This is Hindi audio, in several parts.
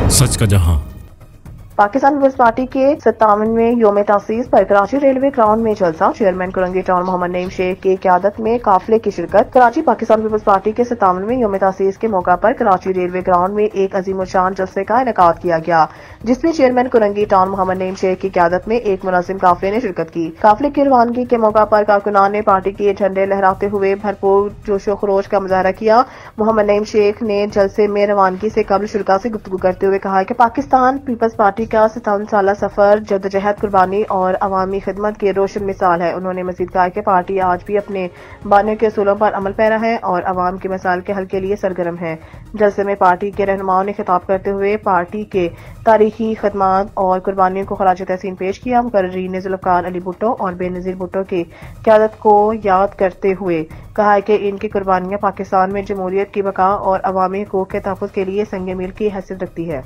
सच का जहां। पाकिस्तान पीपल्स पार्टी के 57वें योम तासीस पर कराची रेलवे ग्राउंड में जलसा। चेयरमैन कुरंगी टाउन मोहम्मद नईम शेख की क़यादत में काफिले की शिरकत। कराची पाकिस्तान पीपल्स पार्टी के 57वें योम तासीस के मौका पर कराची रेलवे ग्राउंड में एक अजीमुशान जलसे का इनेकाद किया गया, जिसमें चेयरमैन कुरंगी टाउन मोहम्मद नईम शेख की क़यादत में एक मुनज़्ज़िम काफिले ने शिरकत की। काफिले की रवानगी के मौका पर कारकुनान ने पार्टी के झंडे लहराते हुए भरपूर जोशो खरोश का मुजाहरा किया। मोहम्मद नईम शेख ने जलसे में रवानगी से कबल शुरका से गुफ्तगू करते हुए कहा कि पाकिस्तान पीपल्स पार्टी का 57 साल सफर जद्दोजहद, कुर्बानी और अवामी खिदमत की रोशन मिसाल है। उन्होंने मजीद कहा कि पार्टी आज भी अपने बानियों के असूलों पर अमल पैरा है और अवाम के मसाइल के हल के लिए सरगर्म है। जलसे में पार्टी के रहनुमाओं ने खिताब करते हुए पार्टी के तारीखी खदमात और कुर्बानियों को खराज तहसीन पेश किया। मुकर्रीन जुल्फ़कार अली भुट्टो और बेनज़ीर भुट्टो की क़यादत को याद करते हुए कहा कि इनकी कुर्बानियां पाकिस्तान में जमहूरियत की बका और अवामी हकूक़ के तहफ़्फ़ुज़ के लिए संग मील की हैसियत रखती है।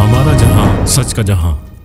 हमारा जहां, सच का जहां।